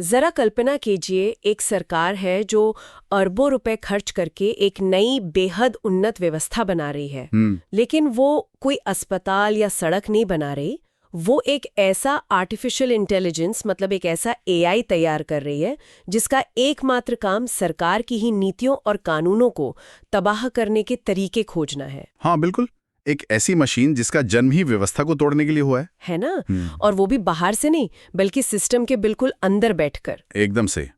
जरा कल्पना कीजिए, एक सरकार है जो अरबों रुपए खर्च करके एक नई बेहद उन्नत व्यवस्था बना रही है। लेकिन वो कोई अस्पताल या सड़क नहीं बना रही। वो एक ऐसा आर्टिफिशियल इंटेलिजेंस, मतलब एक ऐसा एआई तैयार कर रही है जिसका एकमात्र काम सरकार की ही नीतियों और कानूनों को तबाह करने के तरीके खोजना है। हाँ बिल्कुल, एक ऐसी मशीन जिसका जन्म ही व्यवस्था को तोड़ने के लिए हुआ है ना? और वो भी बाहर से नहीं, बल्कि सिस्टम के बिल्कुल अंदर बैठकर। एकदम से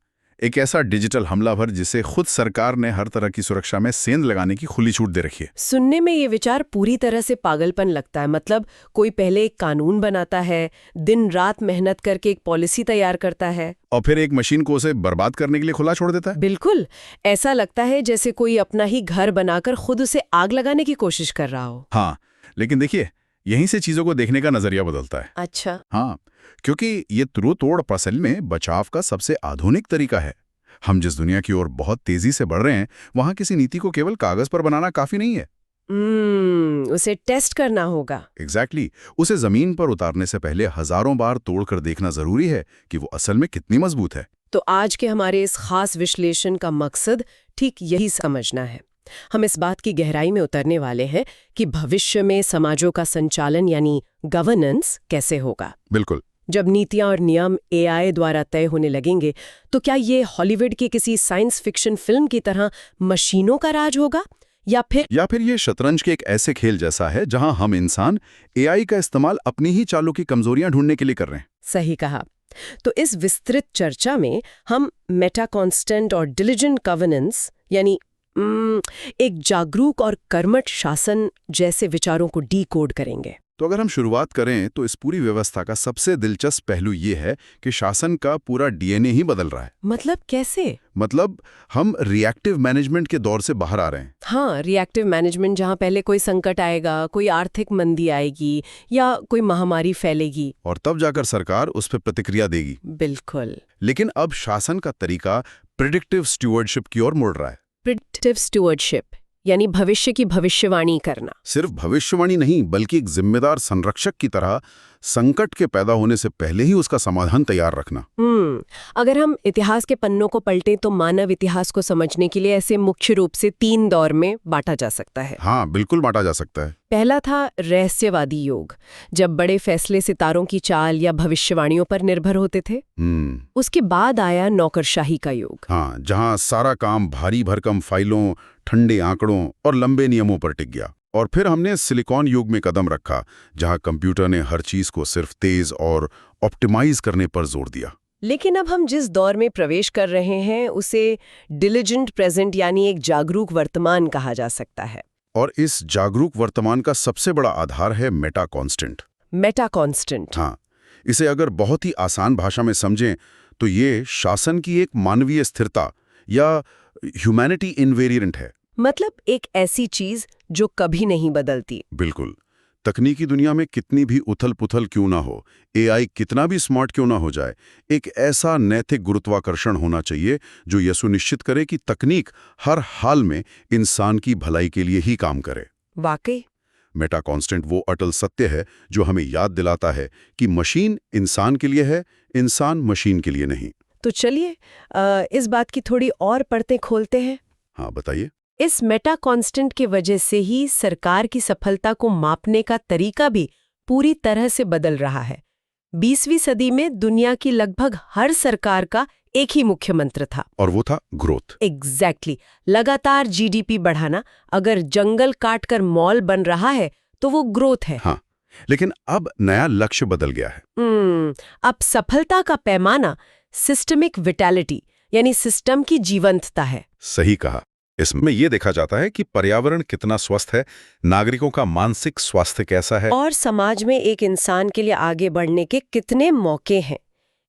एक ऐसा डिजिटल हमलावर जिसे खुद सरकार ने हर तरह की सुरक्षा में सेंध लगाने की खुली छूट दे रखी है। सुनने में ये विचार पूरी तरह से पागलपन लगता है। मतलब कोई पहले एक कानून बनाता है, दिन रात मेहनत करके एक पॉलिसी तैयार करता है, और फिर एक मशीन को उसे बर्बाद करने के लिए खुला छोड़ देता है। बिल्कुल ऐसा लगता है जैसे कोई अपना ही घर बनाकर खुद उसे आग लगाने की कोशिश कर रहा हो। हाँ, लेकिन देखिए, यहीं से चीजों को देखने का नजरिया बदलता है। अच्छा। हाँ, क्योंकि ये तोड़ असल में बचाव का सबसे आधुनिक तरीका है। हम जिस दुनिया की ओर बहुत तेजी से बढ़ रहे हैं, वहां किसी नीति को केवल कागज पर बनाना काफी नहीं है। उसे टेस्ट करना होगा। एग्जैक्टली, उसे जमीन पर उतारने से पहले हजारों बार तोड़कर देखना जरूरी है कि वो असल में कितनी मजबूत है। तो आज के हमारे इस खास विश्लेषण का मकसद ठीक यही समझना है। हम इस बात की गहराई में उतरने वाले हैं कि भविष्य में समाजों का संचालन यानी गवर्नेंस कैसे होगा। बिल्कुल। जब नीतियां और नियम एआई द्वारा तय होने लगेंगे, तो क्या ये हॉलीवुड की किसी साइंस फिक्शन फिल्म की तरह मशीनों का राज होगा, या फिर ये शतरंज के एक ऐसे खेल जैसा है जहां हम इंसान एआई का इस्तेमाल अपनी ही चालों की कमजोरियां ढूंढने के लिए कर रहे हैं। सही कहा। तो इस विस्तृत चर्चा में हम मेटा कॉन्स्टेंट और डिलिजेंट गवर्नेंस यानी एक जागरूक और कर्मठ शासन जैसे विचारों को डीकोड करेंगे। तो अगर हम शुरुआत करें तो इस पूरी व्यवस्था का सबसे दिलचस्प पहलू ये है कि शासन का पूरा डीएनए ही बदल रहा है। मतलब कैसे? मतलब हम रिएक्टिव मैनेजमेंट के दौर से बाहर आ रहे हैं। हाँ, रिएक्टिव मैनेजमेंट, जहाँ पहले कोई संकट आएगा, कोई आर्थिक मंदी आएगी या कोई महामारी फैलेगी, और तब जाकर सरकार उस पर प्रतिक्रिया देगी। बिल्कुल। लेकिन अब शासन का तरीका प्रिडिक्टिव स्टुवर्डशिप की ओर मुड़ रहा है। प्रिडिक्टिव स्टुवर्डशिप यानी भविष्य की भविष्यवाणी करना। सिर्फ भविष्यवाणी नहीं, बल्कि एक जिम्मेदार संरक्षक की तरह संकट के पैदा होने से पहले ही उसका समाधान तैयार रखना। अगर हम इतिहास के पन्नों को पलटें तो मानव इतिहास को समझने के लिए ऐसे मुख्य रूप से 3 दौर में बांटा जा सकता है। हाँ बिल्कुल, बांटा जा सकता है। पहला था रहस्यवादी युग, जब बड़े फैसले सितारों की चाल या भविष्यवाणियों पर निर्भर होते थे। उसके बाद आया नौकरशाही का युग। हाँ, जहाँ सारा काम भारी भरकम फाइलों, ठंडे आंकड़ों और लंबे नियमों पर टिक गया। और फिर हमने सिलिकॉन युग में कदम रखा, जहाँ कंप्यूटर ने हर चीज को सिर्फ तेज और ऑप्टिमाइज करने पर जोर दिया। लेकिन अब हम जिस दौर में प्रवेश कर रहे हैं उसे डिलिजेंट प्रेजेंट यानी एक जागरूक वर्तमान कहा जा सकता है। और इस जागरूक वर्तमान का सबसे बड़ा आधार है मेटा कॉन्स्टेंट। Meta constant. हाँ, इसे अगर बहुत ही आसान भाषा में समझें तो ये शासन की एक मानवीय स्थिरता या ह्यूमैनिटी इनवेरिएंट है। मतलब एक ऐसी चीज जो कभी नहीं बदलती। बिल्कुल। तकनीकी दुनिया में कितनी भी उथल-पुथल क्यों ना हो, एआई कितना भी स्मार्ट क्यों ना हो जाए, एक ऐसा नैतिक गुरुत्वाकर्षण होना चाहिए जो यह सुनिश्चित करे कि तकनीक हर हाल में इंसान की भलाई के लिए ही काम करे। वाकई मेटा कॉन्स्टेंट वो अटल सत्य है जो हमें याद दिलाता है कि मशीन इंसान के लिए है, इंसान मशीन के लिए नहीं। तो चलिए इस बात की थोड़ी और परतें खोलते हैं। हाँ बताइए। इस मेटा कांस्टेंट की वजह से ही सरकार की सफलता को मापने का तरीका भी पूरी तरह से बदल रहा है। 20वीं सदी में दुनिया की लगभग हर सरकार का एक ही मुख्य मंत्र था, और वो था ग्रोथ। एग्जैक्टली। लगातार जीडीपी बढ़ाना। अगर जंगल काटकर मॉल बन रहा है तो वो ग्रोथ है। हाँ, लेकिन अब नया लक्ष्य बदल गया है। अब सफलता का पैमाना सिस्टमिक विटैलिटी यानी सिस्टम की जीवंतता है। सही कहा। इसमें यह देखा जाता है कि पर्यावरण कितना स्वस्थ है, नागरिकों का मानसिक स्वास्थ्य कैसा है, और समाज में एक इंसान के लिए आगे बढ़ने के कितने मौके हैं।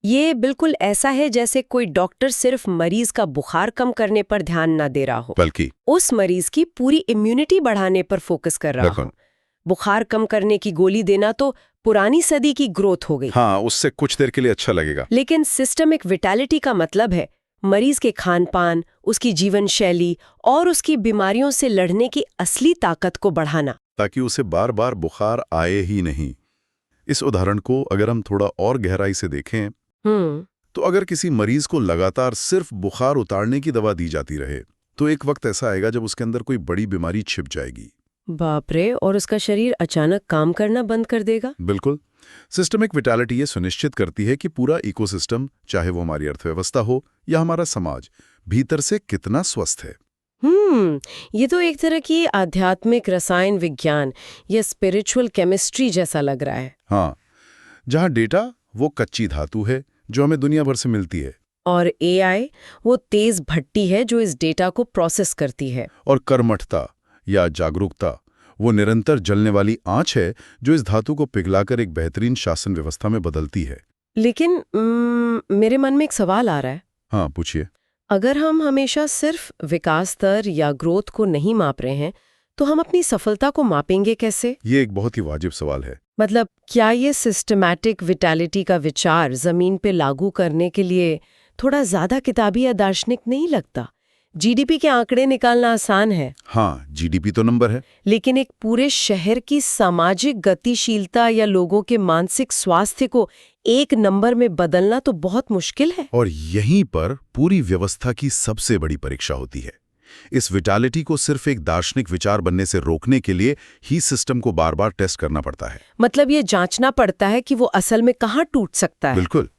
ये बिल्कुल ऐसा है जैसे कोई डॉक्टर सिर्फ मरीज का बुखार कम करने पर ध्यान न दे रहा हो, बल्कि उस मरीज की पूरी इम्यूनिटी बढ़ाने पर फोकस कर रहा हो। बुखार कम करने की गोली देना तो पुरानी सदी की ग्रोथ हो गई। हाँ, उससे कुछ देर के लिए अच्छा लगेगा। लेकिन सिस्टमिक विटैलिटी का मतलब है मरीज के खान पान, उसकी जीवन शैली और उसकी बीमारियों से लड़ने की असली ताकत को बढ़ाना, ताकि उसे बार बार बुखार आए ही नहीं। इस उदाहरण को अगर हम थोड़ा और गहराई से देखें, तो अगर किसी मरीज को लगातार सिर्फ बुखार उतारने की दवा दी जाती रहे तो एक वक्त ऐसा आएगा जब उसके अंदर कोई बड़ी बीमारी छिप जाएगी। बाप रे, और उसका शरीर अचानक काम करना बंद कर देगा? बिल्कुल। सिस्टमिक विटैलिटी ये सुनिश्चित करती है कि पूरा इकोसिस्टम, चाहे वो हमारी अर्थव्यवस्था हो या हमारा समाज, भीतर से कितना स्वस्थ है। ये तो एक तरह की आध्यात्मिक रसायन विज्ञान या स्पिरिचुअल केमिस्ट्री जैसा लग रहा है। हाँ, जहाँ डेटा वो कच्ची धातु है जो हमें दुनिया भर से मिलती है, और एआई वो तेज भट्टी है जो इस डेटा को प्रोसेस करती है। और कर्मठता या जागरूकता वो निरंतर जलने वाली आंच है जो इस धातु को पिघलाकर एक बेहतरीन शासन व्यवस्था में बदलती है। लेकिन मेरे मन में एक सवाल आ रहा है। हाँ, पूछिए। अगर हम हमेशा सिर्फ विकास दर या ग्रोथ को नहीं माप रहे हैं तो हम अपनी सफलता को मापेंगे कैसे? ये एक बहुत ही वाजिब सवाल है। मतलब क्या ये सिस्टमैटिक विटैलिटी का विचार जमीन पे लागू करने के लिए थोड़ा ज्यादा किताबी या दार्शनिक नहीं लगता? जीडीपी के आंकड़े निकालना आसान है। हाँ, जीडीपी तो नंबर है, लेकिन एक पूरे शहर की सामाजिक गतिशीलता या लोगों के मानसिक स्वास्थ्य को एक नंबर में बदलना तो बहुत मुश्किल है। और यहीं पर पूरी व्यवस्था की सबसे बड़ी परीक्षा होती है। इस विटालिटी को सिर्फ एक दार्शनिक विचार बनने से रोकने के लिए ही सिस्टम को बार बार टेस्ट करना पड़ता है। मतलब ये जांचना पड़ता है कि वो असल में कहाँ टूट सकता है। बिल्कुल।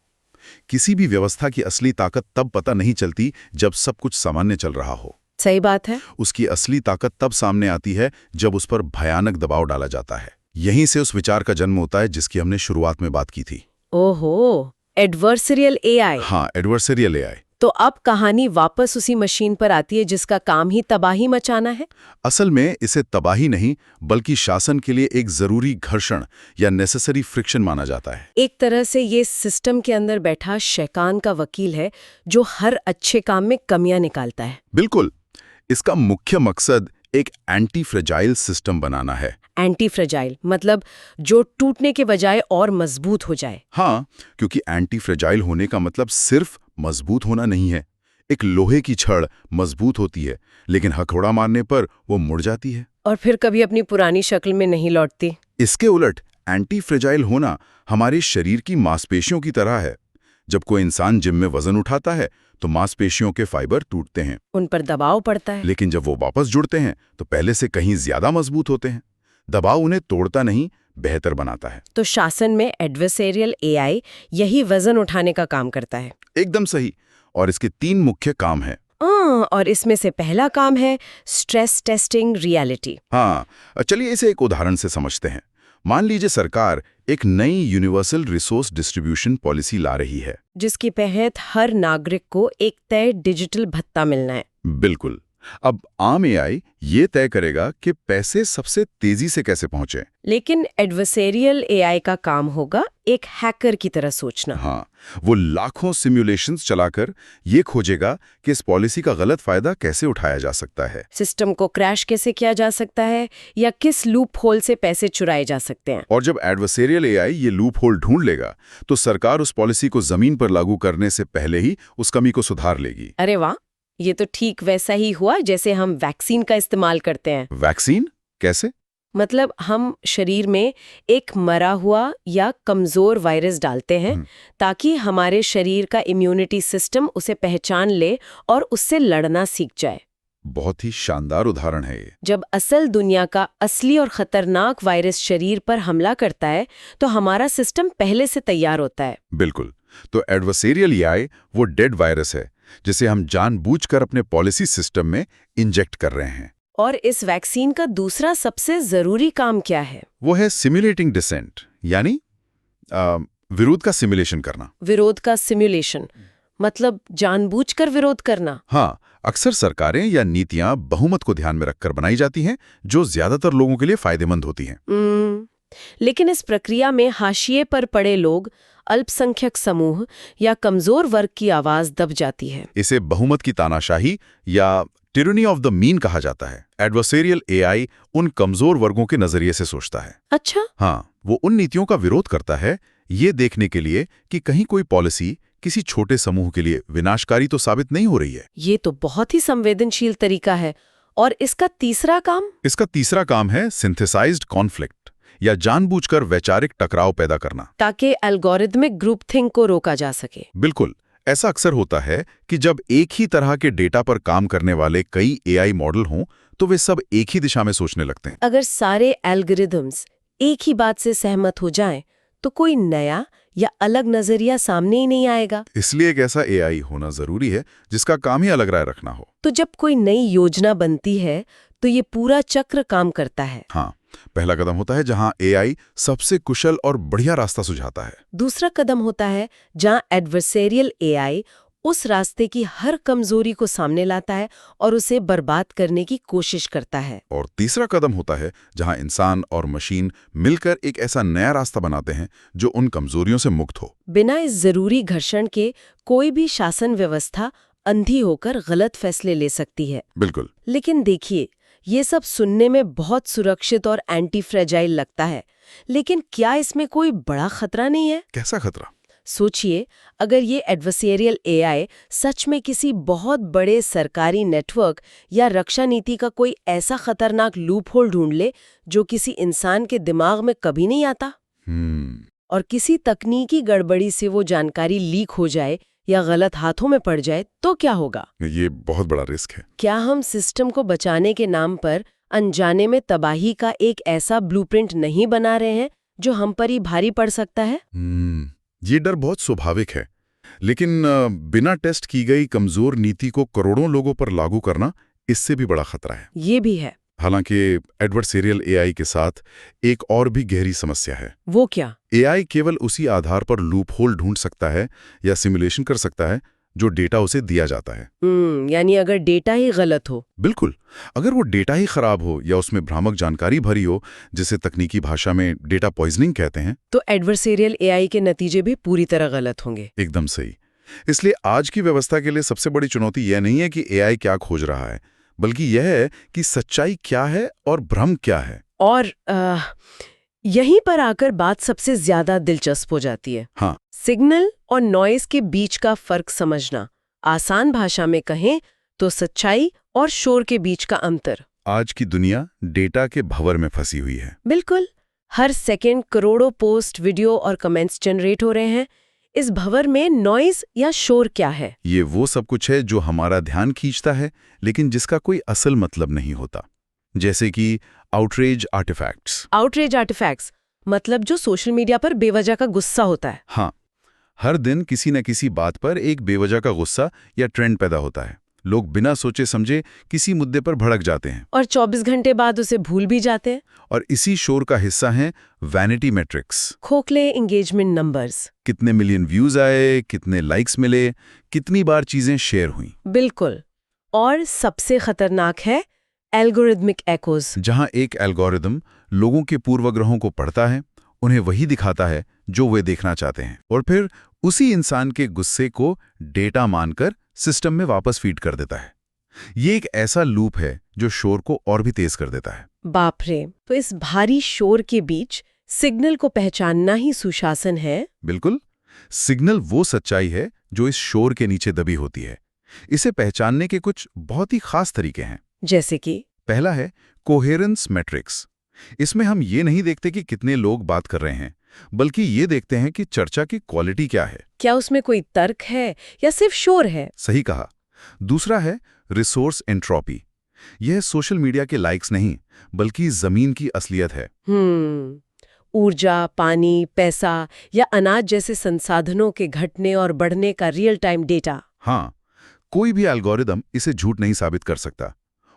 किसी भी व्यवस्था की असली ताकत तब पता नहीं चलती जब सब कुछ सामान्य चल रहा हो। सही बात है। उसकी असली ताकत तब सामने आती है जब उस पर भयानक दबाव डाला जाता है। यहीं से उस विचार का जन्म होता है जिसकी हमने शुरुआत में बात की थी। ओहो, एडवर्सरियल एआई। हाँ, एडवर्सरियल एआई। तो अब कहानी वापस उसी मशीन पर आती है जिसका काम ही तबाही मचाना है। असल में इसे तबाही नहीं बल्कि शासन के लिए एक जरूरी घर्षण या नेसेसरी फ्रिक्शन माना जाता है। एक तरह से ये सिस्टम के अंदर बैठा शैतान का वकील है जो हर अच्छे काम में कमियां निकालता है। बिल्कुल। इसका मुख्य मकसद एक एंटी फ्रेजाइल सिस्टम बनाना है। एंटी फ्रेजाइल मतलब जो टूटने के बजाय और मजबूत हो जाए। हाँ, क्योंकि एंटी फ्रेजाइल होने का मतलब सिर्फ मजबूत होना नहीं है। एक लोहे की छड़ मजबूत होती है लेकिन हथौड़ा मारने पर वो मुड़ जाती है और फिर कभी अपनी पुरानी शक्ल में नहीं लौटती। इसके उलट एंटी फ्रेजाइल होना हमारे शरीर की मांसपेशियों की तरह है। जब कोई इंसान जिम में वजन उठाता है तो मांसपेशियों के फाइबर टूटते हैं, उन पर दबाव पड़ता है, लेकिन जब वो वापस जुड़ते हैं तो पहले से कहीं ज्यादा मजबूत होते हैं। दबाव उन्हें तोड़ता नहीं, बेहतर बनाता है। तो शासन में एडवर्सरियल एआई यही वजन उठाने का काम करता है। एकदम सही। और इसके 3 मुख्य काम हैं। और इसमें से पहला काम है स्ट्रेस टेस्टिंग रियलिटी। हाँ, चलिए इसे एक उदाहरण से समझते हैं। मान लीजिए सरकार एक नई यूनिवर्सल रिसोर्स डिस्ट्रीब्यूशन पॉलिसी ला रही है जिसके तहत हर नागरिक को एक तय डिजिटल भत्ता मिलना है। बिल्कुल। अब आम एआई ये तय करेगा कि पैसे सबसे तेजी से कैसे पहुंचे। लेकिन एडवर्सरियल एआई का काम होगा एक हैकर की तरह सोचना। हाँ, वो लाखों सिमुलेशंस चलाकर ये खोजेगा कि इस पॉलिसी का गलत फायदा कैसे उठाया जा सकता है, सिस्टम को क्रैश कैसे किया जा सकता है या किस लूप होल से पैसे चुराए जा सकते हैं। और जब एडवर्सरियल एआई ये लूप होल ढूंढ लेगा तो सरकार उस पॉलिसी को जमीन पर लागू करने से पहले ही उस कमी को सुधार लेगी। अरे वाह, ये तो ठीक वैसा ही हुआ जैसे हम वैक्सीन का इस्तेमाल करते हैं। वैक्सीन कैसे? मतलब हम शरीर में एक मरा हुआ या कमजोर वायरस डालते हैं ताकि हमारे शरीर का इम्यूनिटी सिस्टम उसे पहचान ले और उससे लड़ना सीख जाए। बहुत ही शानदार उदाहरण है ये। जब असल दुनिया का असली और खतरनाक वायरस शरीर पर हमला करता है तो हमारा सिस्टम पहले से तैयार होता है। बिल्कुल। तो एडवर्सरियल एआई वो डेड वायरस है जिसे हम जानबूझकर अपने पॉलिसी सिस्टम में इंजेक्ट कर रहे हैं। और इस वैक्सीन का दूसरा सबसे जरूरी काम क्या है? वो है सिमुलेटिंग डिसेंट, यानी विरोध का सिमुलेशन करना। विरोध का सिमुलेशन मतलब जानबूझकर विरोध करना। हाँ, अक्सर सरकारें या नीतियां बहुमत को ध्यान में रखकर बनाई जाती हैं जो ज्यादातर लोगों के लिए फायदेमंद होती हैं। लेकिन इस प्रक्रिया में हाशिए पर पड़े लोग, अल्पसंख्यक समूह या कमजोर वर्ग की आवाज दब जाती है। इसे बहुमत की तानाशाही या टिरनी ऑफ द मीन कहा जाता है। एडवर्सरियल एआई उन कमजोर वर्गों के नजरिए से सोचता है। अच्छा। हाँ, वो उन नीतियों का विरोध करता है ये देखने के लिए कि कहीं कोई पॉलिसी किसी छोटे समूह के लिए विनाशकारी तो साबित नहीं हो रही है। ये तो बहुत ही संवेदनशील तरीका है। और इसका तीसरा काम? इसका तीसरा काम है सिंथेसाइज्ड कॉन्फ्लिक्ट या जानबूझकर वैचारिक टकराव पैदा करना, ताकि एल्गोरिदमिक ग्रुप थिंक को रोका जा सके। बिल्कुल। ऐसा अक्सर होता है कि जब एक ही तरह के डेटा पर काम करने वाले कई एआई मॉडल हों तो वे सब एक ही दिशा में सोचने लगते हैं। अगर सारे एल्गोरिदम्स एक ही बात से सहमत हो जाएं, तो कोई नया या अलग नजरिया सामने ही नहीं आएगा। इसलिए एक ऐसा एआई होना जरूरी है जिसका काम ही अलग राय रखना हो। तो जब कोई नई योजना बनती है तो ये पूरा चक्र काम करता है। हाँ, पहला कदम होता है जहां एआई सबसे कुशल और बढ़िया रास्ता सुझाता है। दूसरा कदम होता है जहां एडवर्सेरियल एआई उस रास्ते की हर कमजोरी को सामने लाता है और उसे बर्बाद करने की कोशिश करता है। और तीसरा कदम होता है जहां इंसान और मशीन मिलकर एक ऐसा नया रास्ता बनाते हैं जो उन कमजोरियों से मुक्त हो। बिना इस जरूरी घर्षण के कोई भी शासन व्यवस्था अंधी होकर गलत फैसले ले सकती है। बिल्कुल। लेकिन देखिए, ये सब सुनने में बहुत सुरक्षित और एंटी फ्रेजाइल लगता है, लेकिन क्या इसमें कोई बड़ा खतरा नहीं है? कैसा खतरा? सोचिए, अगर ये एडवर्सेरियल एआई सच में किसी बहुत बड़े सरकारी नेटवर्क या रक्षा नीति का कोई ऐसा खतरनाक लूपहोल ढूंढ ले जो किसी इंसान के दिमाग में कभी नहीं आता, और किसी तकनीकी गड़बड़ी से वो जानकारी लीक हो जाए या गलत हाथों में पड़ जाए, तो क्या होगा? ये बहुत बड़ा रिस्क है। क्या हम सिस्टम को बचाने के नाम पर अनजाने में तबाही का एक ऐसा ब्लूप्रिंट नहीं बना रहे हैं जो हम पर ही भारी पड़ सकता है? ये डर बहुत स्वाभाविक है, लेकिन बिना टेस्ट की गई कमजोर नीति को करोड़ों लोगों पर लागू करना इससे भी बड़ा खतरा है। ये भी है। हालांकि एडवर्सेरियल एआई के साथ एक और भी गहरी समस्या है। वो क्या? एआई केवल उसी आधार पर लूपहोल ढूंढ सकता है या सिमुलेशन कर सकता है जो डेटा उसे दिया जाता है। यानी अगर डेटा ही गलत हो। बिल्कुल। अगर वो डेटा ही खराब हो या उसमें भ्रामक जानकारी भरी हो, जिसे तकनीकी भाषा में डेटा पॉइजनिंग कहते हैं, तो एडवर्सेरियल एआई के नतीजे भी पूरी तरह गलत होंगे। एकदम सही। इसलिए आज की व्यवस्था के लिए सबसे बड़ी चुनौती यह नहीं है कि एआई क्या खोज रहा है, बल्कि यह है कि सच्चाई क्या है और भ्रम क्या है। और यहीं पर आकर बात सबसे ज्यादा दिलचस्प हो जाती है। हाँ। सिग्नल और नॉइज के बीच का फर्क समझना। आसान भाषा में कहें तो सच्चाई और शोर के बीच का अंतर। आज की दुनिया डेटा के भंवर में फंसी हुई है। बिल्कुल। हर सेकंड करोड़ों पोस्ट, वीडियो और कमेंट्स जनरेट हो रहे हैं। इस भंवर में नॉइज या शोर क्या है? ये वो सब कुछ है जो हमारा ध्यान खींचता है, लेकिन जिसका कोई असल मतलब नहीं होता। जैसे कि आउटरेज आर्टिफैक्ट्स। आउटरेज आर्टिफैक्ट्स मतलब जो सोशल मीडिया पर बेवजह का गुस्सा होता है। हाँ, हर दिन किसी न किसी बात पर एक बेवजह का गुस्सा या ट्रेंड पैदा होता है। लोग बिना सोचे समझे किसी मुद्दे पर भड़क जाते हैं और 24 घंटे बाद उसे भूल भी जाते हैं। और इसी शोर का हिस्सा हैं वैनिटी मैट्रिक्स, खोखले एंगेजमेंट नंबर्स। कितने मिलियन व्यूज आए, कितने लाइक्स मिले, कितनी बार चीजें शेयर हुई। बिल्कुल। और सबसे खतरनाक है एल्गोरिथमिक एकोज, जहां एक एल्गोरिदम लोगों के पूर्वाग्रहों को पढ़ता है, उन्हें वही दिखाता है जो वे देखना चाहते हैं, और फिर उसी इंसान के गुस्से को डेटा मानकर सिस्टम में वापस फीड कर देता है। ये एक ऐसा लूप है जो शोर को और भी तेज कर देता है। बाप रे! तो इस भारी शोर के बीच सिग्नल को पहचानना ही सुशासन है। बिल्कुल। सिग्नल वो सच्चाई है जो इस शोर के नीचे दबी होती है। इसे पहचानने के कुछ बहुत ही खास तरीके हैं। जैसे कि पहला है कोहेरेंस मैट्रिक्स। इसमें हम ये नहीं देखते कि कितने लोग बात कर रहे हैं, बल्कि ये देखते हैं कि चर्चा की क्वालिटी क्या है। क्या उसमें कोई तर्क है या सिर्फ शोर है? सही कहा। दूसरा है रिसोर्स एंट्रोपी। यह सोशल मीडिया के लाइक्स नहीं, बल्कि जमीन की असलियत है। ऊर्जा, पानी, पैसा या अनाज जैसे संसाधनों के घटने और बढ़ने का रियल टाइम डेटा। हाँ, कोई भी एल्गोरिदम इसे झूठ नहीं साबित कर सकता।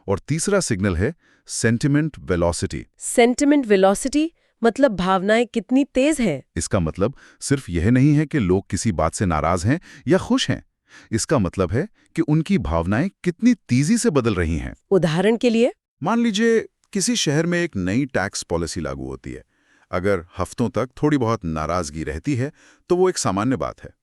और तीसरा सिग्नल है सेंटिमेंट वेलोसिटी। सेंटिमेंट वेलोसिटी मतलब भावनाएं कितनी तेज हैं? इसका मतलब सिर्फ यह नहीं है कि लोग किसी बात से नाराज हैं या खुश हैं। इसका मतलब है कि उनकी भावनाएं कितनी तेजी से बदल रही हैं। उदाहरण के लिए, मान लीजिए किसी शहर में एक नई टैक्स पॉलिसी लागू होती है। अगर हफ्तों तक थोड़ी बहुत नाराजगी रहती है तो वो एक सामान्य बात है।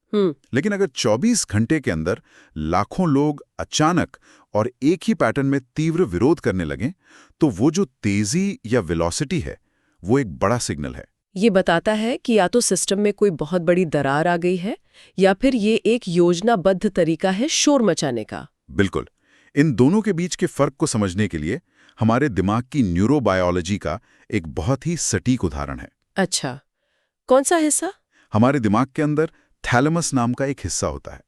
लेकिन अगर 24 घंटे के अंदर लाखों लोग अचानक और एक ही पैटर्न में तीव्र विरोध करने लगें, तो वो जो तेजी या वेलोसिटी है, वो एक बड़ा सिग्नल है। ये बताता है कि या तो सिस्टम में कोई बहुत बड़ी दरार आ गई है या फिर ये एक योजनाबद्ध तरीका है शोर मचाने का। बिल्कुल। इन दोनों के बीच के फर्क को समझने के लिए हमारे दिमाग की न्यूरोबायोलॉजी का एक बहुत ही सटीक उदाहरण है। अच्छा, कौन सा हिस्सा? हमारे दिमाग के अंदर थैलेमस नाम का एक हिस्सा होता है।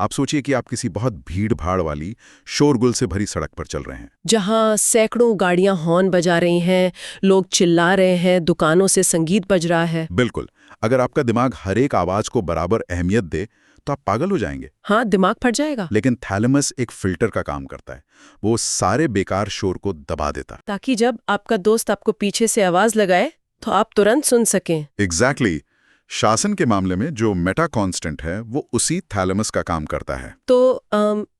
आप सोचिए कि आप किसी बहुत भीड़-भाड़ वाली शोरगुल से भरी सड़क पर चल रहे हैं, जहाँ सैकड़ों गाड़ियां हॉर्न बजा रही हैं, लोग चिल्ला रहे हैं, दुकानों से संगीत बज रहा है। बिल्कुल। अगर आपका दिमाग हर एक आवाज को बराबर अहमियत दे तो आप पागल हो जाएंगे। हाँ, दिमाग फट जाएगा। लेकिन थैलेमस एक फिल्टर का काम करता है। वो सारे बेकार शोर को दबा देता है। ताकि जब आपका दोस्त आपको पीछे से आवाज लगाए तो आप तुरंत सुन सकें। एग्जैक्टली। शासन के मामले में जो मेटा कांस्टेंट है वो उसी थैलेमस का काम करता है। तो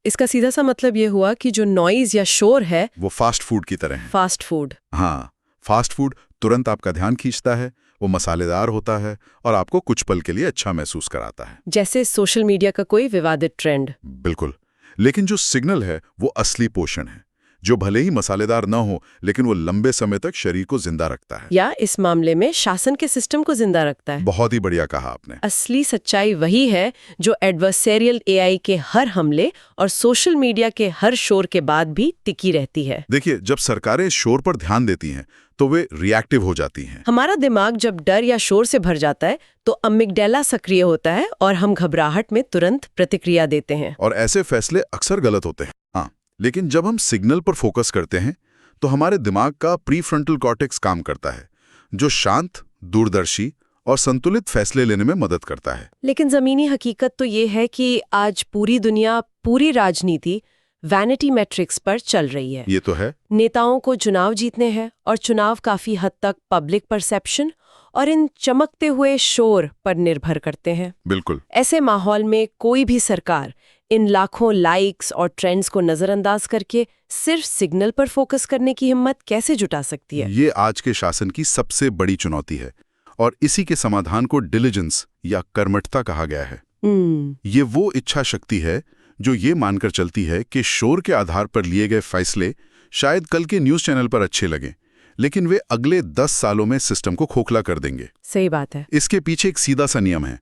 इसका सीधा सा मतलब ये हुआ कि जो नॉइज या शोर है वो फास्ट फूड की तरह है। Fast food. हाँ, फास्ट फूड तुरंत आपका ध्यान खींचता है, वो मसालेदार होता है और आपको कुछ पल के लिए अच्छा महसूस कराता है। जैसे सोशल मीडिया का कोई विवादित ट्रेंड। बिल्कुल। लेकिन जो सिग्नल है वो असली पोषण है, जो भले ही मसालेदार न हो लेकिन वो लंबे समय तक शरीर को जिंदा रखता है। या इस मामले में शासन के सिस्टम को जिंदा रखता है। बहुत ही बढ़िया कहा आपने। असली सच्चाई वही है जो एडवर्सेरियल एआई के हर हमले और सोशल मीडिया के हर शोर के बाद भी टिकी रहती है। देखिए, जब सरकारें शोर पर ध्यान देती हैं तो वे रिएक्टिव हो जाती हैं। हमारा दिमाग जब डर या शोर से भर जाता है तो अमिगडाला सक्रिय होता है और हम घबराहट में तुरंत प्रतिक्रिया देते हैं। और ऐसे फैसले अक्सर गलत होते हैं। हाँ, लेकिन जब हम सिग्नल पर फोकस करते हैं तो हमारे दिमाग का प्रीफ्रंटल कॉर्टेक्स काम करता है, जो शांत, दूरदर्शी और संतुलित फैसले लेने में मदद करता है। लेकिन जमीनी हकीकत तो ये है कि आज पूरी दुनिया, पूरी राजनीति वैनिटी मैट्रिक्स पर चल रही है। ये तो है। नेताओं को चुनाव जीतने हैं और चुनाव काफी हद तक पब्लिक परसेप्शन और इन चमकते हुए शोर पर निर्भर करते हैं। बिल्कुल। ऐसे माहौल में कोई भी सरकार इन लाखों लाइक्स और ट्रेंड्स को नजरअंदाज करके सिर्फ सिग्नल पर फोकस करने की हिम्मत कैसे जुटा सकती है? ये आज के शासन की सबसे बड़ी चुनौती है और इसी के समाधान को डिलिजेंस या कर्मठता कहा गया है। ये वो इच्छा शक्ति है जो ये मानकर चलती है कि शोर के आधार पर लिए गए फैसले शायद कल के न्यूज़ चैनल पर अच्छे लगें, लेकिन वे अगले 10 सालों में सिस्टम को खोखला कर देंगे। सही बात है। इसके पीछे एक सीधा सा नियम है।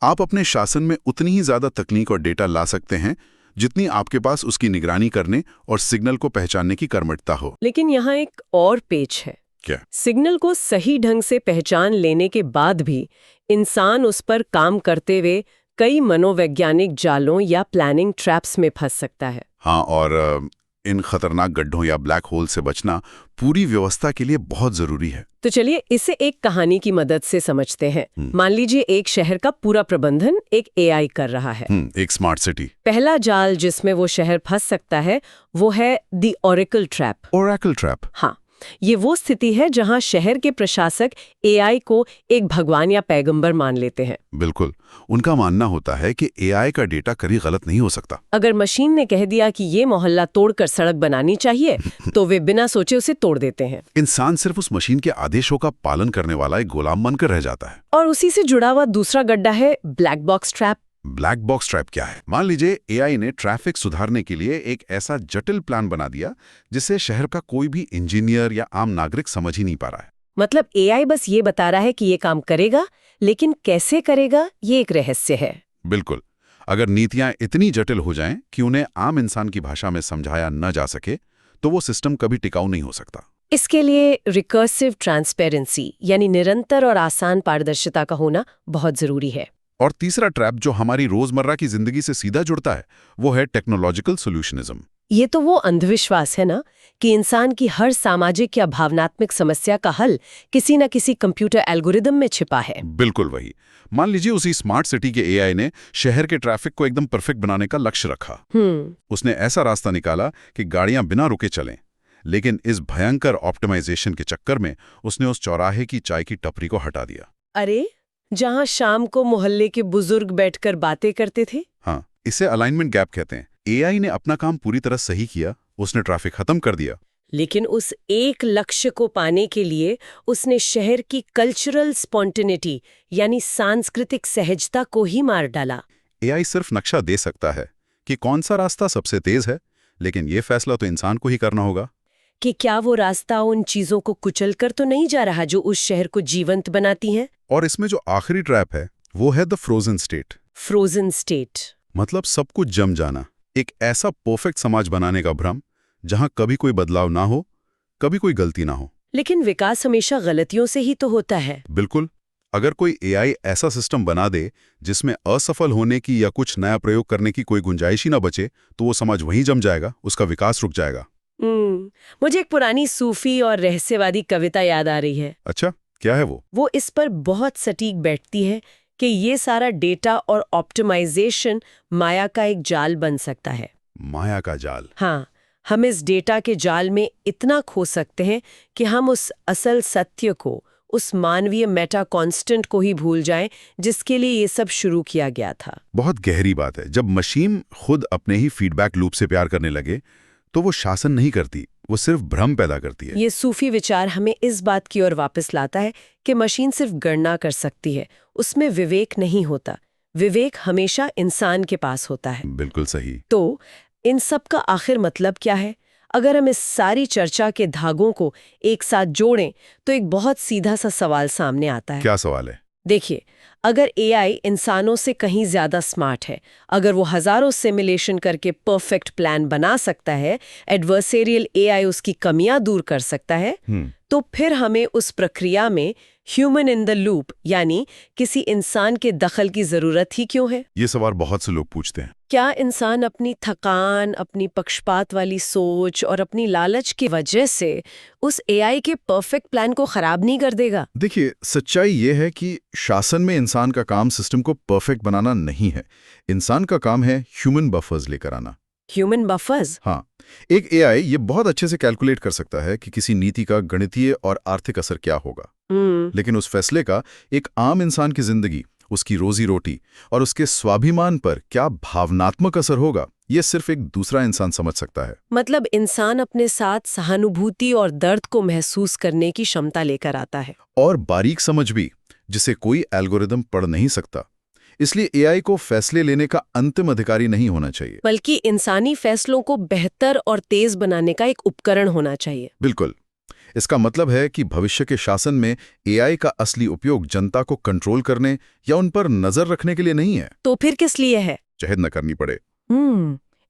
आप अपने शासन में उतनी ही ज्यादा तकनीक और डेटा ला सकते हैं जितनी आपके पास उसकी निगरानी करने और सिग्नल को पहचानने की कर्मठता हो। लेकिन यहाँ एक और पेच है। क्या? सिग्नल को सही ढंग से पहचान लेने के बाद भी इंसान उस पर काम करते हुए कई मनोवैज्ञानिक जालों या प्लानिंग ट्रैप्स में फंस सकता है। हाँ, और इन खतरनाक गड्ढों या ब्लैक होल से बचना पूरी व्यवस्था के लिए बहुत जरूरी है। तो चलिए इसे एक कहानी की मदद से समझते हैं। मान लीजिए एक शहर का पूरा प्रबंधन एक एआई कर रहा है। एक स्मार्ट सिटी। पहला जाल जिसमें वो शहर फंस सकता है वो है the Oracle trap. Oracle trap. हाँ, ये वो स्थिति है जहां शहर के प्रशासक एआई को एक भगवान या पैगंबर मान लेते हैं। बिल्कुल। उनका मानना होता है कि एआई का डेटा कभी गलत नहीं हो सकता। अगर मशीन ने कह दिया कि ये मोहल्ला तोड़कर सड़क बनानी चाहिए तो वे बिना सोचे उसे तोड़ देते हैं। इंसान सिर्फ उस मशीन के आदेशों का पालन करने वाला एक गुलाम बनकर रह जाता है। और उसी से जुड़ा हुआ दूसरा गड्ढा है black box trap. Black box trap क्या है? मान लीजिए एआई ने ट्रैफिक सुधारने के लिए एक ऐसा जटिल प्लान बना दिया जिसे शहर का कोई भी इंजीनियर या आम नागरिक समझ ही नहीं पा रहा है। मतलब एआई बस ये बता रहा है कि ये काम करेगा, लेकिन कैसे करेगा ये एक रहस्य है। बिल्कुल। अगर नीतियां इतनी जटिल हो जाएं कि उन्हें आम इंसान की भाषा में समझाया न जा सके तो वो सिस्टम कभी टिकाऊ नहीं हो सकता। इसके लिए रिकर्सिव ट्रांसपेरेंसी यानी निरंतर और आसान पारदर्शिता का होना बहुत जरूरी है। और तीसरा ट्रैप जो हमारी रोजमर्रा की जिंदगी से सीधा जुड़ता है वो है टेक्नोलॉजिकल सॉल्यूशनिज्म। ये तो वो अंधविश्वास है ना कि इंसान की हर सामाजिक या भावनात्मक समस्या का हल किसी न किसी कंप्यूटर एल्गोरिदम में छिपा है। बिल्कुल वही। मान लीजिए उसी स्मार्ट सिटी के एआई ने शहर के ट्रैफिक को एकदम परफेक्ट बनाने का लक्ष्य रखा। उसने ऐसा रास्ता निकाला कि गाड़ियां बिना रुके चलें, लेकिन इस भयंकर ऑप्टिमाइजेशन के चक्कर में उसने उस चौराहे की चाय की टपरी को हटा दिया। अरे, जहां शाम को मोहल्ले के बुजुर्ग बैठकर बातें करते थे। हाँ, इसे अलाइनमेंट गैप कहते हैं। एआई ने अपना काम पूरी तरह सही किया, उसने ट्रैफिक खत्म कर दिया, लेकिन उस एक लक्ष्य को पाने के लिए उसने शहर की कल्चरल स्पॉन्टेनिटी यानी सांस्कृतिक सहजता को ही मार डाला। एआई सिर्फ नक्शा दे सकता है कि कौन सा रास्ता सबसे तेज है, लेकिन ये फैसला तो इंसान को ही करना होगा कि क्या वो रास्ता उन चीजों को कुचल कर तो नहीं जा रहा जो उस शहर को जीवंत बनाती हैं। और इसमें जो आखिरी ट्रैप है वो है the frozen state. Frozen state मतलब सब कुछ जम जाना, एक ऐसा परफेक्ट समाज बनाने का भ्रम जहां कभी कोई बदलाव ना हो, कभी कोई गलती ना हो। लेकिन विकास हमेशा गलतियों से ही तो होता है। बिल्कुल। अगर कोई एआई ऐसा सिस्टम बना दे जिसमें असफल होने की या कुछ नया प्रयोग करने की कोई गुंजाइश ही ना बचे, तो वो समाज वहीं जम जाएगा, उसका विकास रुक जाएगा। मुझे एक पुरानी सूफी और रहस्यवादी कविता याद आ रही है। अच्छा, क्या है वो? वो इस पर बहुत सटीक बैठती है कि ये सारा डेटा और ऑप्टिमाइजेशन माया का एक जाल बन सकता है। माया का जाल? हाँ, हम इस डेटा के जाल में इतना खो सकते हैं कि हम उस असल सत्य को, उस मानवीय मेटा कांस्टेंट को ही भूल जाएं जिसके लिए ये सब शुरू किया गया था। बहुत गहरी बात है। जब मशीन खुद अपने ही फीडबैक लूप से प्यार करने लगे तो वो शासन नहीं करती, वो सिर्फ भ्रम पैदा करती है। ये सूफी विचार हमें इस बात की ओर वापस लाता है कि मशीन सिर्फ गणना कर सकती है, उसमें विवेक नहीं होता। विवेक हमेशा इंसान के पास होता है। बिल्कुल सही। तो इन सब का आखिर मतलब क्या है? अगर हम इस सारी चर्चा के धागों को एक साथ जोड़ें तो एक बहुत सीधा सा सवाल सामने आता है। क्या सवाल है? देखिए, अगर एआई इंसानों से कहीं ज्यादा स्मार्ट है, अगर वो हजारों सिमुलेशन करके परफेक्ट प्लान बना सकता है, एडवर्सेरियल एआई उसकी कमियां दूर कर सकता है, तो फिर हमें उस प्रक्रिया में ह्यूमन इन द लूप यानी किसी इंसान के दखल की जरूरत ही क्यों है? ये सवाल बहुत से लोग पूछते हैं। क्या इंसान अपनी थकान, अपनी पक्षपात वाली सोच और अपनी लालच की वजह से उस एआई के परफेक्ट प्लान को खराब नहीं कर देगा? देखिए, सच्चाई ये है कि शासन में इंसान का काम सिस्टम को परफेक्ट बनाना नहीं है। इंसान का काम है ह्यूमन बफर्स लेकर आना। Human buffers? हाँ, एक एआई ये बहुत अच्छे से कैलकुलेट कर सकता है कि किसी नीति का गणितीय और आर्थिक असर क्या होगा, लेकिन उस फैसले का एक आम इंसान की जिंदगी, उसकी रोजी रोटी और उसके स्वाभिमान पर क्या भावनात्मक असर होगा, ये सिर्फ एक दूसरा इंसान समझ सकता है। मतलब इंसान अपने साथ सहानुभूति और दर्द को महसूस करने की क्षमता लेकर आता है। और बारीक समझ भी, जिसे कोई एल्गोरिदम पढ़ नहीं सकता। इसलिए एआई को फैसले लेने का अंतिम अधिकारी नहीं होना चाहिए, बल्कि इंसानी फैसलों को बेहतर और तेज बनाने का एक उपकरण होना चाहिए। बिल्कुल। इसका मतलब है कि भविष्य के शासन में एआई का असली उपयोग जनता को कंट्रोल करने या उन पर नजर रखने के लिए नहीं है। तो फिर किस लिए है? जहद न करनी पड़े।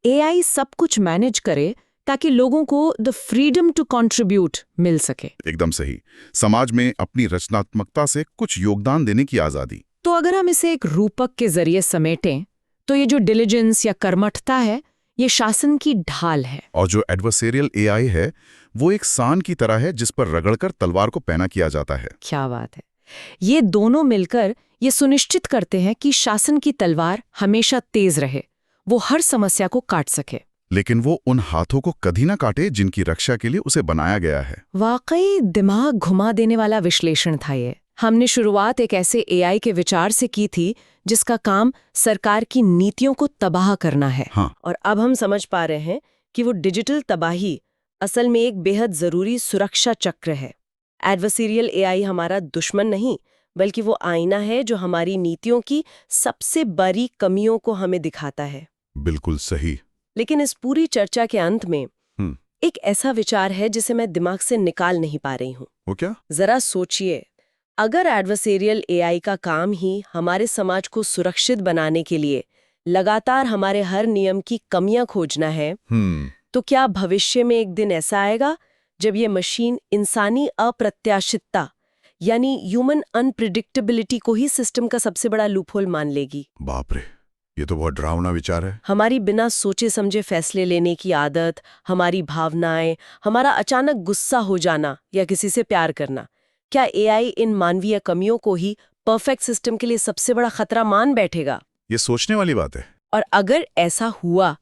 एआई सब कुछ मैनेज करे ताकि लोगों को द फ्रीडम टू कंट्रीब्यूट मिल सके। एकदम सही। समाज में अपनी रचनात्मकता से कुछ योगदान देने की आजादी। तो अगर हम इसे एक रूपक के जरिए समेटें तो ये जो डिलिजेंस या कर्मठता है, ये शासन की ढाल है। और जो एडवर्सेरियल एआई है वो एक सान की तरह है जिस पर रगड़कर तलवार को पैना किया जाता है। क्या बात है। ये दोनों मिलकर ये सुनिश्चित करते हैं कि शासन की तलवार हमेशा तेज रहे, वो हर समस्या को काट सके, लेकिन वो उन हाथों को कभी ना काटे जिनकी रक्षा के लिए उसे बनाया गया है। वाकई दिमाग घुमा देने वाला विश्लेषण था ये। हमने शुरुआत एक ऐसे एआई के विचार से की थी जिसका काम सरकार की नीतियों को तबाह करना है। हाँ। और अब हम समझ पा रहे हैं कि वो डिजिटल तबाही असल में एक बेहद जरूरी सुरक्षा चक्र है। एडवर्सेरियल एआई हमारा दुश्मन नहीं, बल्कि वो आईना है जो हमारी नीतियों की सबसे बड़ी कमियों को हमें दिखाता है। बिल्कुल सही। लेकिन इस पूरी चर्चा के अंत में एक ऐसा विचार है जिसे मैं दिमाग से निकाल नहीं पा रही हूँ। वो क्या? जरा सोचिए, अगर एडवर्सेरियल एआई का काम ही हमारे समाज को सुरक्षित बनाने के लिए लगातार हमारे हर नियम की कमियां खोजना है, तो क्या भविष्य में एक दिन ऐसा आएगा जब ये मशीन इंसानी अप्रत्याशितता यानी ह्यूमन अनप्रिडिक्टेबिलिटी को ही सिस्टम का सबसे बड़ा लूपहोल मान लेगी? बाप रे, ये तो बहुत डरावना विचार है। हमारी बिना सोचे समझे फैसले लेने की आदत, हमारी भावनाएं, हमारा अचानक गुस्सा हो जाना या किसी से प्यार करना, क्या एआई इन मानवीय कमियों को ही परफेक्ट सिस्टम के लिए सबसे बड़ा खतरा मान बैठेगा? ये सोचने वाली बात है। और अगर ऐसा हुआ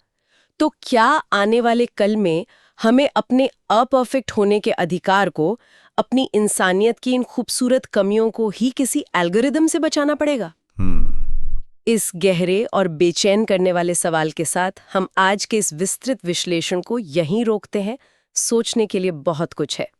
तो क्या आने वाले कल में हमें अपने अपरफेक्ट होने के अधिकार को, अपनी इंसानियत की इन खूबसूरत कमियों को ही किसी एल्गोरिदम से बचाना पड़ेगा? इस गहरे और बेचैन करने वाले सवाल के साथ हम आज के इस विस्तृत विश्लेषण को यहीं रोकते हैं। सोचने के लिए बहुत कुछ है।